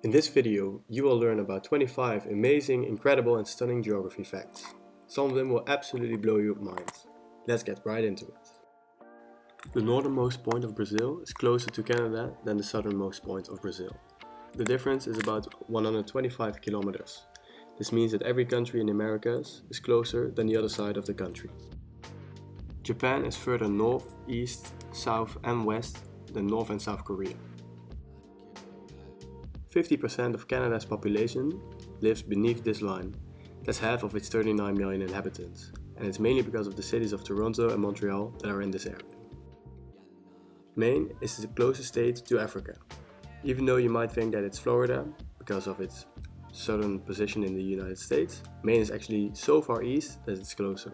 In this video, you will learn about 25 amazing, incredible and stunning geography facts. Some of them will absolutely blow your mind. Let's get right into it. The northernmost point of Brazil is closer to Canada than the southernmost point of Brazil. The difference is about 125 kilometers. This means that every country in the Americas is closer than the other side of the country. Japan is further north, east, south and west than North and South Korea. 50% of Canada's population lives beneath this line. That's half of its 39 million inhabitants, and it's mainly because of the cities of Toronto and Montreal that are in this area. Maine is the closest state to Africa, even though you might think that it's Florida because of its southern position in the United States. Maine is actually so far east that it's closer.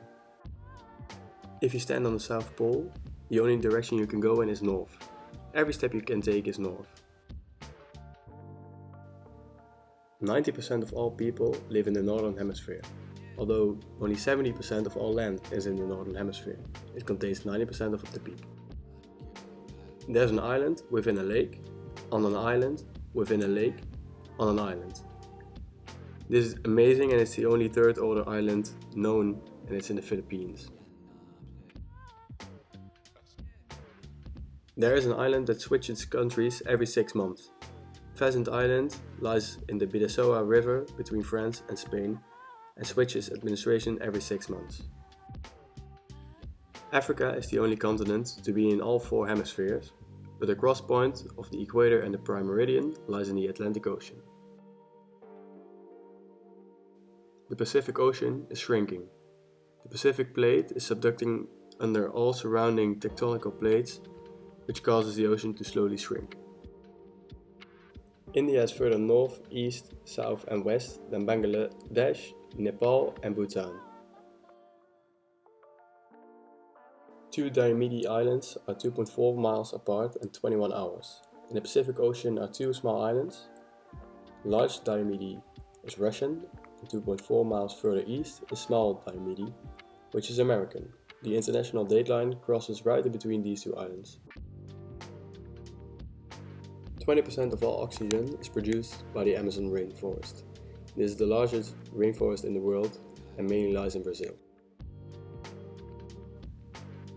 If you stand on the South Pole, the only direction you can go in is north. Every step you can take is north. 90% of all people live in the Northern Hemisphere. Although only 70% of all land is in the Northern Hemisphere, it contains 90% of the people. There's an island within a lake, on an island, within a lake, on an island. This is amazing, and it's the only third order island known, and it's in the Philippines. There is an island that switches countries every 6 months. Pheasant Island lies in the Bidassoa River between France and Spain and switches administration every 6 months. Africa is the only continent to be in all 4 hemispheres, but the cross point of the equator and the prime meridian lies in the Atlantic Ocean. The Pacific Ocean is shrinking. The Pacific Plate is subducting under all surrounding tectonical plates, which causes the ocean to slowly shrink. India is further north, east, south and west than Bangladesh, Nepal and Bhutan. 2 Diomede Islands are 2.4 miles apart and 21 hours. In the Pacific Ocean are 2 small islands. Large Diomede is Russian, and 2.4 miles further east is Small Diomede, which is American. The international dateline crosses right in between these 2 islands. 20% of all oxygen is produced by the Amazon rainforest. This is the largest rainforest in the world and mainly lies in Brazil.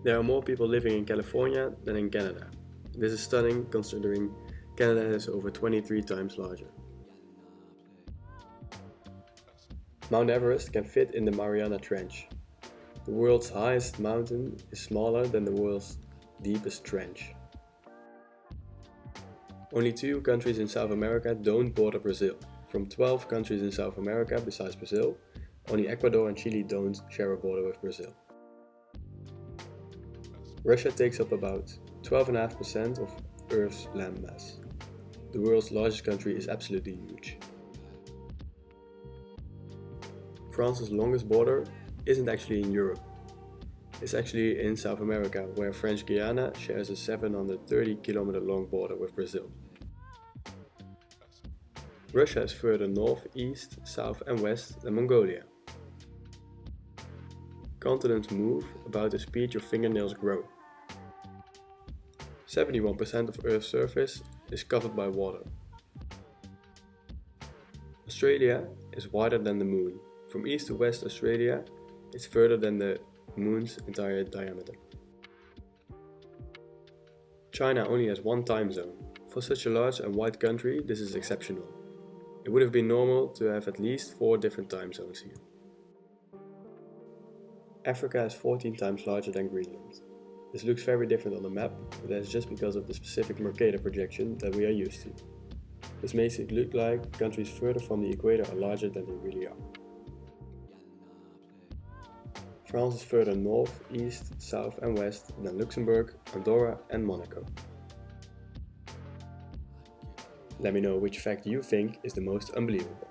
There are more people living in California than in Canada. This is stunning considering Canada is over 23 times larger. Mount Everest can fit in the Mariana Trench. The world's highest mountain is smaller than the world's deepest trench. Only 2 countries in South America don't border Brazil. From 12 countries in South America besides Brazil, only Ecuador and Chile don't share a border with Brazil. Russia takes up about 12.5% of Earth's landmass. The world's largest country is absolutely huge. France's longest border isn't actually in Europe. It's actually in South America, where French Guiana shares a 730 km long border with Brazil. Russia is further north, east, south and west than Mongolia. Continents move about the speed your fingernails grow. 71% of Earth's surface is covered by water. Australia is wider than the moon. From east to west Australia is further than the Moon's entire diameter. China only has 1 time zone. For such a large and wide country, this is exceptional. It would have been normal to have at least 4 different time zones here. Africa is 14 times larger than Greenland. This looks very different on the map, but that is just because of the specific Mercator projection that we are used to. This makes it look like countries further from the equator are larger than they really are. France is further north, east, south and west than Luxembourg, Andorra and Monaco. Let me know which fact you think is the most unbelievable.